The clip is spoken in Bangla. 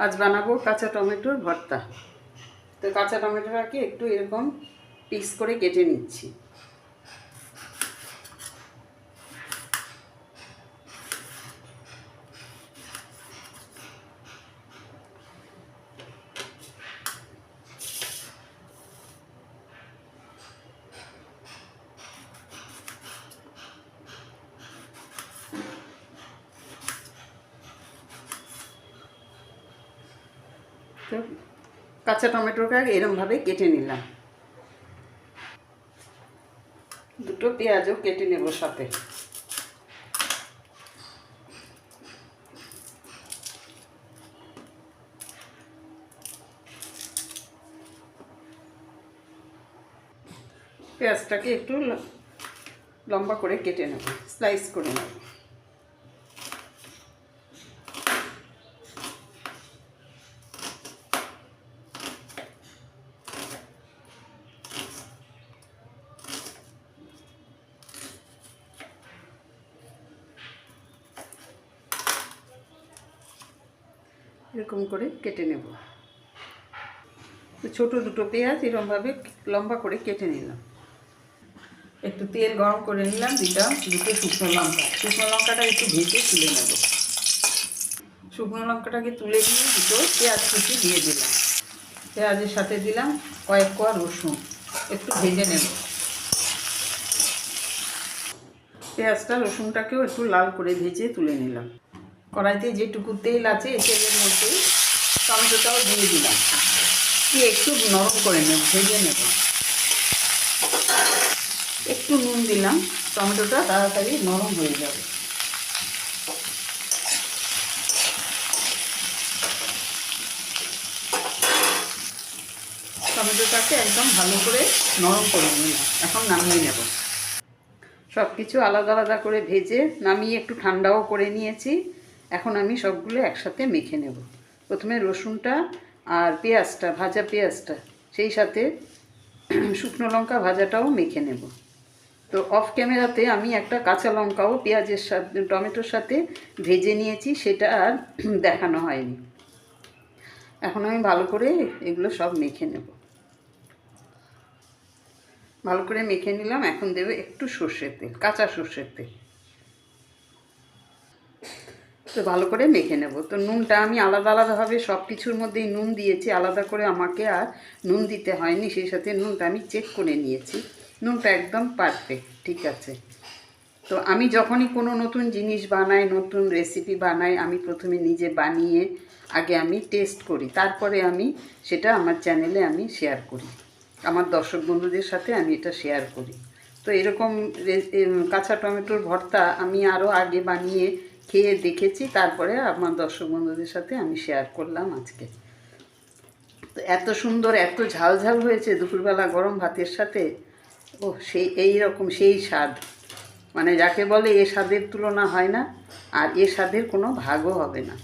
আজ বানাবো কাঁচা টমেটোর ভর্তা। তো কাঁচা টমেটোটাকে একটু এরকম পিস করে কেটে নিচ্ছি। তো কাঁচা টমেটোটা এরমভাবে কেটে নিলাম। দুটো পেঁয়াজও কেটে নেব সাথে। পেঁয়াজটাকে একটু লম্বা করে কেটে নেব, স্লাইস করে নেব। এরকম করে কেটে নেব। ছোট দুটো পেঁয়াজ এরকমভাবে লম্বা করে কেটে নিলাম। একটু তেল গরম করে নিলাম, দুটো শুকনো লঙ্কা। শুকনো লঙ্কাটা একটু ভেজে তুলে নেব। শুকনো লঙ্কাটাকে তুলে দিয়ে দুটো পেঁয়াজ কুচি দিয়ে দিলাম। পেঁয়াজের সাথে দিলাম কয়েক কোয়া রসুন, একটু ভেজে নেব। পেঁয়াজটা রসুনটাকেও একটু লাল করে ভেজে তুলে নিলাম। কড়াইতে যেটুকু তেল আছে এই তেলের মধ্যে টমেটোটাও দিয়ে দিলাম, দিয়ে একটু নরম করে নেব, ভেজে নেব। একটু নুন দিলাম, টমেটোটা তাড়াতাড়ি নরম হয়ে যাবে। টমেটোটাকে একদম ভালো করে নরম করে নিলাম। এখন নামিয়ে নেব। সব কিছু আলাদা আলাদা করে ভেজে নামিয়ে একটু ঠান্ডাও করে নিয়েছি। এখন আমি সবগুলো একসাথে মেখে নেব। প্রথমে রসুনটা আর পেঁয়াজটা, ভাজা পেঁয়াজটা, সেই সাথে শুকনো লঙ্কা ভাজাটাও মেখে নেব। তো অফ ক্যামেরাতে আমি একটা কাঁচা লঙ্কাও পেঁয়াজের সাথে টমেটোর সাথে ভেজে নিয়েছি, সেটা আর দেখানো হয়নি। এখন আমি ভালো করে এগুলো সব মেখে নেব। ভালো করে মেখে নিলাম। এখন দেবে একটু সর্ষের তেল, কাঁচা সর্ষের তেল। তো ভালো করে মেখে নেব। তো নুনটা আমি আলাদা আলাদাভাবে সব কিছুর মধ্যেই নুন দিয়েছি, আলাদা করে আমাকে আর নুন দিতে হয়নি। সেই সাথে নুনটা আমি চেক করে নিয়েছি, নুনটা একদম পারফেক্ট, ঠিক আছে। তো আমি যখনই কোনো নতুন জিনিস বানাই, নতুন রেসিপি বানাই, আমি প্রথমে নিজে বানিয়ে আগে আমি টেস্ট করি, তারপরে আমি সেটা আমার চ্যানেলে আমি শেয়ার করি, আমার দর্শক বন্ধুদের সাথে আমি এটা শেয়ার করি। তো এরকম কাঁচা টমেটোর ভর্তা আমি আরও আগে বানিয়ে খেয়ে দেখেছি, তারপরে আমার দর্শক বন্ধুদের সাথে আমি শেয়ার করলাম আজকে। তো এত সুন্দর, এত ঝাল ঝাল হয়েছে দুপুরবেলা গরম ভাতের সাথে। ও সেই এইরকম সেই স্বাদ, মানে যাকে বলে এ স্বাদের তুলনা হয় না, আর এ স্বাদের কোনো ভাগও হবে না।